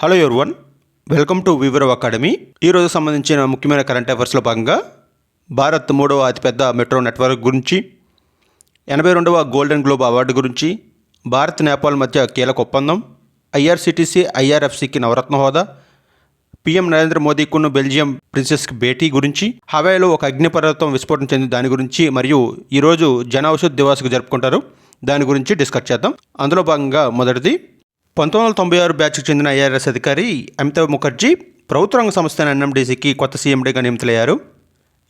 Hello everyone, welcome to వివరవ్ academy. ఈరోజు సంబంధించిన ముఖ్యమైన కరెంట్ అఫైర్స్లో భాగంగా భారత్ 3వ అతిపెద్ద మెట్రో నెట్వర్క్ గురించి, 82వ గోల్డెన్ గ్లోబ్ అవార్డు గురించి, భారత్ నేపాల్ మధ్య కీలక ఒప్పందం, ఐఆర్సీటీసీ ఐఆర్ఎఫ్సికి నవరత్న హోదా, పీఎం నరేంద్ర మోదీకును బెల్జియం ప్రిన్సెస్కి భేటీ గురించి, హవాయిలో ఒక అగ్నిపర్వతం విస్ఫోటనం చెందిన దాని గురించి, మరియు ఈరోజు జన ఔషధ్ దివాస్కు జరుపుకుంటారు దాని గురించి డిస్కస్ చేద్దాం. అందులో భాగంగా మొదటిది 1996 బ్యాచ్కి చెందిన ఐఆర్ఎస్ అధికారి అమితాబ్ ముఖర్జీ ప్రభుత్వ రంగ సంస్థ ఎన్ఎండీసీకి కొత్త సీఎండీగా నియమితులయ్యారు.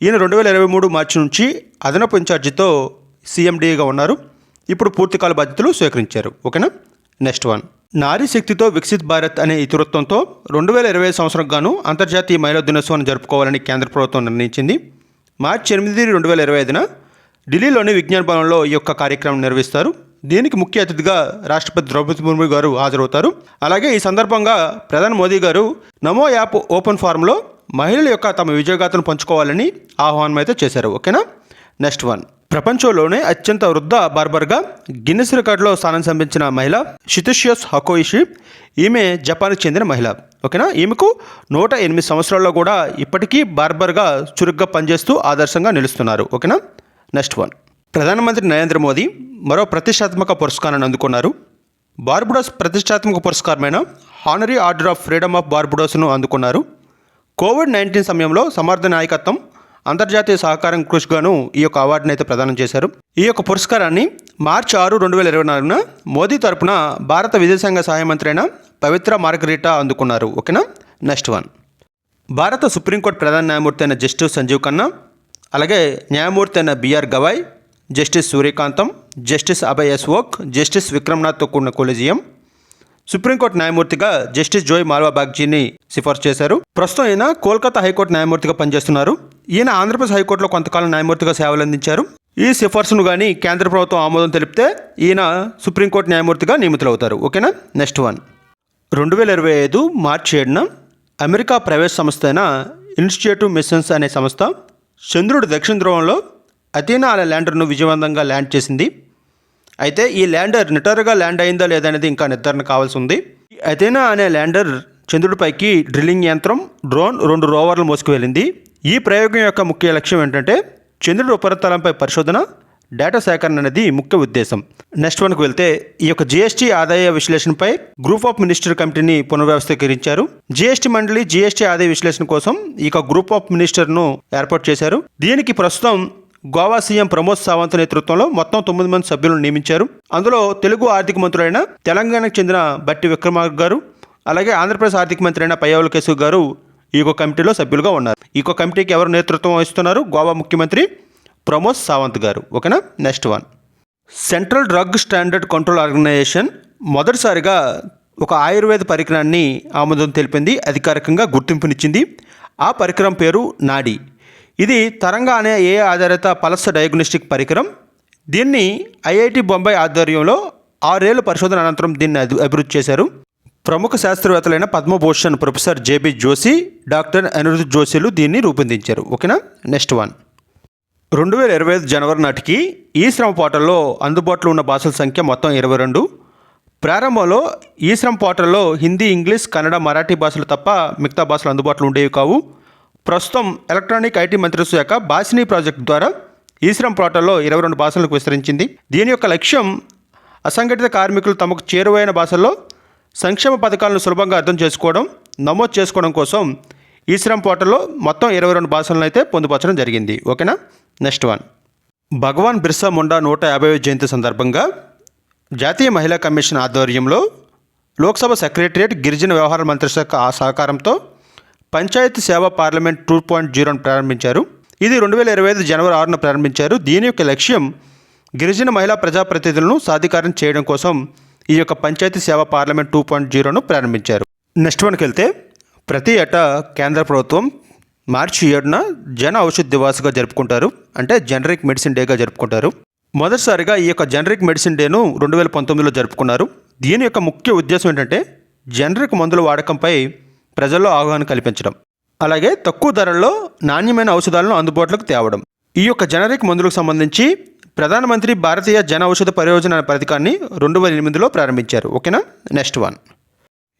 ఈయన 2023 మార్చి నుంచి అదనపు ఇన్ఛార్జితో సీఎండీగా ఉన్నారు. ఇప్పుడు పూర్తికాల బాధ్యతలు స్వీకరించారు. ఓకేనా. నెక్స్ట్ వన్, నారీ శక్తితో వికసిత్ భారత్ అనే ఇతివృత్తంతో 2020 సంవత్సరం గాను అంతర్జాతీయ మహిళా దినోత్సవాన్ని జరుపుకోవాలని కేంద్ర ప్రభుత్వం నిర్ణయించింది. మార్చి 8, 2025న ఢిల్లీలోని విజ్ఞాన్ భవన్లో ఈ యొక్క కార్యక్రమం నిర్వహిస్తారు. దీనికి ముఖ్య అతిథిగా రాష్ట్రపతి ద్రౌపది ముర్ము గారు హాజరవుతారు. అలాగే ఈ సందర్భంగా ప్రధాని మోదీ గారు నమో యాప్ ఓపెన్ ఫారంలో మహిళల యొక్క తమ విజయగాథను పంచుకోవాలని ఆహ్వానం అయితే చేశారు. ఓకేనా. నెక్స్ట్ వన్, ప్రపంచంలోనే అత్యంత వృద్ధ బార్బర్గా గిన్నిస్ రికార్డులో స్థానం సంపాదించిన మహిళ షితుషియోస్ హకోయిషి. ఈమె జపాన్కి చెందిన మహిళ. ఓకేనా. ఈమెకు 108 సంవత్సరాల్లో కూడా ఇప్పటికీ బార్బర్గా చురుగ్గా పనిచేస్తూ ఆదర్శంగా నిలుస్తున్నారు. ఓకేనా. నెక్స్ట్ వన్, ప్రధానమంత్రి నరేంద్ర మోదీ మరో ప్రతిష్టాత్మక పురస్కారాన్ని అందుకున్నారు. బార్బుడోస్ ప్రతిష్టాత్మక పురస్కారమైన honorary order of freedom of బార్బుడోస్ను అందుకున్నారు. కోవిడ్-19 సమయంలో సమర్థ నాయకత్వం, అంతర్జాతీయ సహకారం కృషిగాను ఈ యొక్క అవార్డును అయితే ప్రదానం చేశారు. ఈ యొక్క పురస్కారాన్ని మార్చి 6, 2024న మోదీ తరపున భారత విదేశాంగ సహాయ మంత్రి అయిన పవిత్ర మార్గరీటా అందుకున్నారు. ఓకేనా. నెక్స్ట్ వన్, భారత సుప్రీంకోర్టు ప్రధాన న్యాయమూర్తి అయిన జస్టిస్ సంజీవ్ ఖన్నా, అలాగే న్యాయమూర్తి అయిన బిఆర్ గవాయ్, జస్టిస్ సూర్యకాంతం, జస్టిస్ అభయ్ ఎస్ ఓక్, జస్టిస్ విక్రమ్నాథ్తో కూడిన కొలీజియం సుప్రీంకోర్టు న్యాయమూర్తిగా జస్టిస్ జోయ్ మాల్వా బాగ్జీని సిఫార్సు చేశారు. ప్రస్తుతం ఈయన కోల్కతా హైకోర్టు న్యాయమూర్తిగా పనిచేస్తున్నారు. ఈయన ఆంధ్రప్రదేశ్ హైకోర్టులో కొంతకాలం న్యాయమూర్తిగా సేవలు అందించారు. ఈ సిఫార్సును కానీ కేంద్ర ప్రభుత్వం ఆమోదం తెలిపితే ఈయన సుప్రీంకోర్టు న్యాయమూర్తిగా నియమితులవుతారు. ఓకేనా. నెక్స్ట్ వన్, 2025 మార్చి 7న అమెరికా ప్రైవేట్ సంస్థ అయిన ఇన్స్టిట్యూటివ్ మిషన్స్ అనే సంస్థ చంద్రుడి దక్షిణ ధ్రువంలో అథీనా అనే ల్యాండర్ను విజయవంతంగా ల్యాండ్ చేసింది. అయితే ఈ ల్యాండర్ నిటారుగా ల్యాండ్ అయిందా లేదా అనేది ఇంకా నిర్ధారణ కావాల్సి ఉంది. అథీనా అనే ల్యాండర్ చంద్రుడిపైకి డ్రిల్లింగ్ యంత్రం, డ్రోన్, 2 రోవర్లు మోసుకువెళ్ళింది. ఈ ప్రయోగం యొక్క ముఖ్య లక్ష్యం ఏంటంటే చంద్రుడి ఉపరితలంపై పరిశోధన, డేటా సేకరణ అనేది ముఖ్య ఉద్దేశం. నెక్స్ట్ వన్కి వెళ్తే ఈ యొక్క జీఎస్టీ ఆదాయ విశ్లేషణపై గ్రూప్ ఆఫ్ మినిస్టర్ కమిటీని పునర్వ్యవస్థీకరించారు. జీఎస్టీ మండలి జీఎస్టీ ఆదాయ విశ్లేషణ కోసం ఈ యొక్క గ్రూప్ ఆఫ్ మినిస్టర్ను ఏర్పాటు చేశారు. దీనికి ప్రస్తుతం గోవా సీఎం ప్రమోద్ సావంత్ నేతృత్వంలో మొత్తం 9 మంది సభ్యులను నియమించారు. అందులో తెలుగు ఆర్థిక మంత్రులైన తెలంగాణకు చెందిన బట్టి విక్రమార్క గారు, అలాగే ఆంధ్రప్రదేశ్ ఆర్థిక మంత్రి అయిన పయ్యావుల కేశవ్ గారు ఈ యొక్క కమిటీలో సభ్యులుగా ఉన్నారు. ఈ యొక్క కమిటీకి ఎవరు నేతృత్వం వహిస్తున్నారు? గోవా ముఖ్యమంత్రి ప్రమోద్ సావంత్ గారు. ఓకేనా. Next one, central drug standard control organisation మొదటిసారిగా ఒక ఆయుర్వేద పరికరాన్ని ఆమోదం తెలిపింది, అధికారికంగా గుర్తింపునిచ్చింది. ఆ పరికరం పేరు నాడి. ఇది తరంగా అనే ఏ ఆధారిత పల్స్ డయాగ్నోస్టిక్ పరికరం. దీన్ని ఐఐటి బొంబాయి ఆధ్వర్యంలో 6 ఏళ్ల పరిశోధన అనంతరం దీన్ని అభివృద్ధి చేశారు. ప్రముఖ శాస్త్రవేత్తలైన Padma Bhushan professor JB Joshi, doctor Anirudh జోషిలు దీన్ని రూపొందించారు. ఓకేనా. నెక్స్ట్ వన్, 2025 జనవరి నాటికి ఈ శ్రమ పోర్టల్లో అందుబాటులో ఉన్న భాషల సంఖ్య మొత్తం 22. ప్రారంభంలో ఈ శ్రమ పోర్టల్లో హిందీ, ఇంగ్లీష్, కన్నడ, మరాఠీ భాషలు తప్ప మిగతా భాషలు అందుబాటులో ఉండేవి కావు. ప్రస్తుతం ఎలక్ట్రానిక్ ఐటీ మంత్రిత్వ శాఖ భాషిని ప్రాజెక్టు ద్వారా ఈ శ్రమ పోర్టల్లో 22 భాషలకు విస్తరించింది. దీని యొక్క లక్ష్యం అసంఘటిత కార్మికులు తమకు చేరువైన భాషల్లో సంక్షేమ పథకాలను సులభంగా అర్థం చేసుకోవడం, నమోదు చేసుకోవడం కోసం ఈ శ్రమ పోర్టల్లో మొత్తం 22 భాషలను అయితే పొందుపరచడం జరిగింది. ఓకేనా. నెక్స్ట్ వన్, భగవాన్ బిర్సా ముండా 150వ జయంతి సందర్భంగా జాతీయ మహిళా కమిషన్ ఆధ్వర్యంలో లోక్సభ సెక్రటరియట్, గిరిజన వ్యవహారాల మంత్రిశాఖ సహకారంతో పంచాయతీ సేవా పార్లమెంట్ 2.0ను ప్రారంభించారు. ఇది 2025 జనవరి 6న ప్రారంభించారు. దీని యొక్క లక్ష్యం గిరిజన మహిళా ప్రజాప్రతినిధులను సాధికారం చేయడం కోసం ఈ యొక్క పంచాయతీ సేవా పార్లమెంట్ 2.0ను ప్రారంభించారు. నెక్స్ట్ వన్కి వెళ్తే ప్రతి ఏటా కేంద్ర ప్రభుత్వం మార్చి 7న జన ఔషధ్ దివాస్గా జరుపుకుంటారు. అంటే జనరిక్ మెడిసిన్ డేగా జరుపుకుంటారు. మొదటిసారిగా ఈ యొక్క జనరిక్ మెడిసిన్ డేను 2019లో జరుపుకున్నారు. దీని యొక్క ముఖ్య ఉద్దేశం ఏంటంటే జనరిక్ మందుల వాడకంపై ప్రజల్లో అవగాహన కల్పించడం, అలాగే తక్కువ ధరల్లో నాణ్యమైన ఔషధాలను అందుబాటులోకి తేవడం. ఈ యొక్క జనరిక్ మందులకు సంబంధించి ప్రధానమంత్రి భారతీయ జన ఔషధ పరియోజన పథకాన్ని 2008లో ప్రారంభించారు. ఓకేనా. నెక్స్ట్ వన్,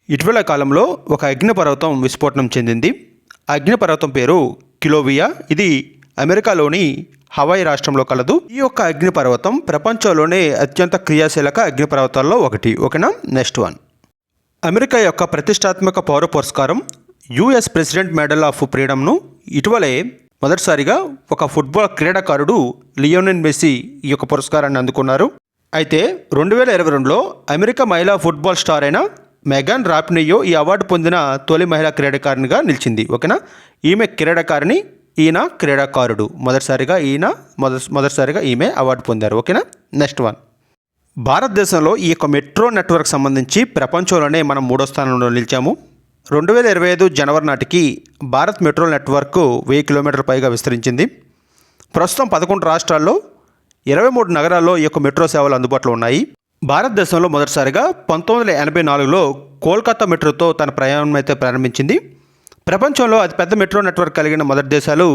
ఇటీవల కాలంలో ఒక అగ్నిపర్వతం విస్ఫోటనం చెందింది. అగ్నిపర్వతం పేరు కిలోవియా. ఇది అమెరికాలోని హవాయి రాష్ట్రంలో కలదు. ఈ యొక్క అగ్నిపర్వతం ప్రపంచంలోనే అత్యంత క్రియాశీలక అగ్నిపర్వతాల్లో ఒకటి. ఓకేనా. Next one. అమెరికా యొక్క ప్రతిష్టాత్మక పౌర పురస్కారం యుఎస్ ప్రెసిడెంట్ మెడల్ ఆఫ్ ఫ్రీడమ్ను ఇటీవలే మొదటిసారిగా ఒక ఫుట్బాల్ క్రీడాకారుడు లియోనెల్ మెస్సీ ఈ యొక్క పురస్కారాన్ని అందుకున్నారు. అయితే 2022లో అమెరికా మహిళా ఫుట్బాల్ స్టార్ అయిన మెగాన్ రాపినోయ్ ఈ అవార్డు పొందిన తొలి మహిళా క్రీడాకారిణిగా నిలిచింది. ఓకేనా. ఈమె క్రీడాకారిణి, ఈయన క్రీడాకారుడు. మొదటిసారిగా ఈమె అవార్డు పొందారు. ఓకేనా. Next one. భారతదేశంలో ఈ యొక్క మెట్రో నెట్వర్క్ సంబంధించి ప్రపంచంలోనే మనం 3వ స్థానంలో నిలిచాము. 2025 జనవరి నాటికి భారత్ మెట్రో నెట్వర్క్ 1000 కిలోమీటర్ల పైగా విస్తరించింది. ప్రస్తుతం 11 రాష్ట్రాల్లో 23 నగరాల్లో ఈ యొక్క మెట్రో సేవలు అందుబాటులో ఉన్నాయి. భారతదేశంలో మొదటిసారిగా 1984లో కోల్కతా మెట్రోతో తన ప్రయాణం అయితే ప్రారంభించింది. ప్రపంచంలో అతిపెద్ద మెట్రో నెట్వర్క్ కలిగిన మొదటి దేశాలు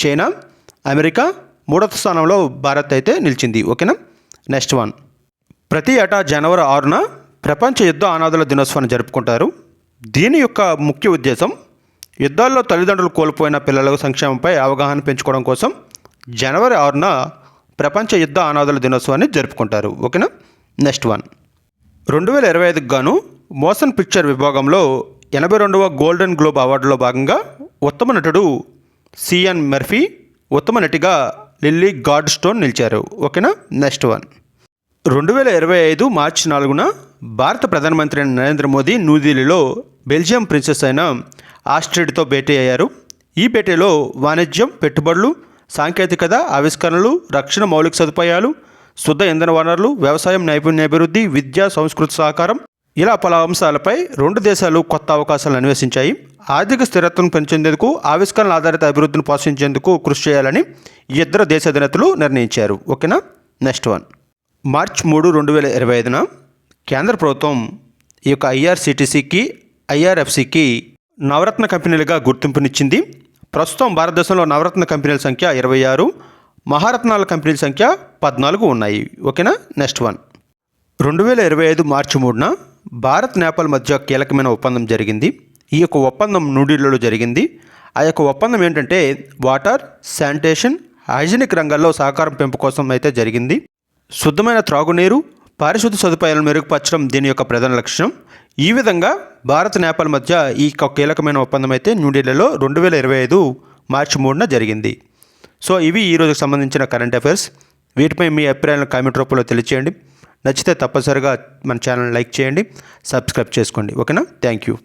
చైనా, అమెరికా. 3వ స్థానంలో భారత్ అయితే నిలిచింది. ఓకేనా. Next one. ప్రతి ఏటా జనవరి 6న ప్రపంచ యుద్ధ అనాథుల దినోత్సవాన్ని జరుపుకుంటారు. దీని యొక్క ముఖ్య ఉద్దేశం యుద్ధాల్లో తల్లిదండ్రులు కోల్పోయిన పిల్లల సంక్షేమంపై అవగాహన పెంచుకోవడం కోసం జనవరి 6న ప్రపంచ యుద్ధ అనాథుల దినోత్సవాన్ని జరుపుకుంటారు. ఓకేనా. Next one. 2025కు గాను మోషన్ పిక్చర్ విభాగంలో 82వ గోల్డెన్ గ్లోబ్ అవార్డులో భాగంగా ఉత్తమ నటుడు సియాన్ మర్ఫీ, ఉత్తమ నటిగా లిల్లీ గాడ్ స్టోన్ నిలిచారు. ఓకేనా. Next one. 2025 మార్చి 4న భారత ప్రధానమంత్రి నరేంద్ర మోదీ న్యూఢిల్లీలో బెల్జియం ప్రిన్సెస్ అయిన ఆస్ట్రిడ్తో భేటీ అయ్యారు. ఈ భేటీలో వాణిజ్యం, పెట్టుబడులు, సాంకేతికత, ఆవిష్కరణలు, రక్షణ మౌలిక సదుపాయాలు, శుద్ధ ఇంధన వనరులు, వ్యవసాయం, నైపుణ్యాభివృద్ధి, విద్య, సంస్కృతి సహకారం ఇలా పలు అంశాలపై రెండు దేశాలు కొత్త అవకాశాలను అన్వేషించాయి. ఆర్థిక స్థిరత్వం పెంచేందుకు, ఆవిష్కరణ ఆధారిత అభివృద్ధిని ప్రోత్సహించేందుకు కృషి చేయాలని ఈ ఇద్దరు దేశ అధినేతలు నిర్ణయించారు. ఓకేనా. Next one. మార్చి 3, 2025న కేంద్ర ప్రభుత్వం ఈ యొక్క ఐఆర్సిటిసికి, ఐఆర్ఎఫ్సికి నవరత్న కంపెనీలుగా గుర్తింపునిచ్చింది. ప్రస్తుతం భారతదేశంలో నవరత్న కంపెనీల సంఖ్య 26, మహారత్నాల కంపెనీల సంఖ్య 14 ఉన్నాయి. ఓకేనా. Next one. 2025 మార్చి 3న భారత్, నేపాల్ మధ్య కీలకమైన ఒప్పందం జరిగింది. ఈ యొక్క ఒప్పందం న్యూఢిల్లీలో జరిగింది. ఆ యొక్క ఒప్పందం ఏంటంటే వాటర్, శానిటేషన్, హైజీనిక్ రంగాల్లో సహకారం పెంపు కోసం అయితే జరిగింది. శుద్ధమైన త్రాగునీరు, పారిశుద్ధ సదుపాయాలను మెరుగుపరచడం దీని యొక్క ప్రధాన లక్ష్యం. ఈ విధంగా భారత్, నేపాల్ మధ్య ఈ కీలకమైన ఒప్పందం అయితే న్యూఢిల్లీలో 2025 మార్చి 3న జరిగింది. సో ఇవి ఈరోజుకు సంబంధించిన కరెంట్ అఫైర్స్. వీటిపై మీ అభిప్రాయాలను కామెంట్ రూపంలో తెలియచేయండి. నచ్చితే తప్పనిసరిగా మన ఛానల్ లైక్ చేయండి, సబ్స్క్రైబ్ చేసుకోండి. ఓకేనా. Thank you.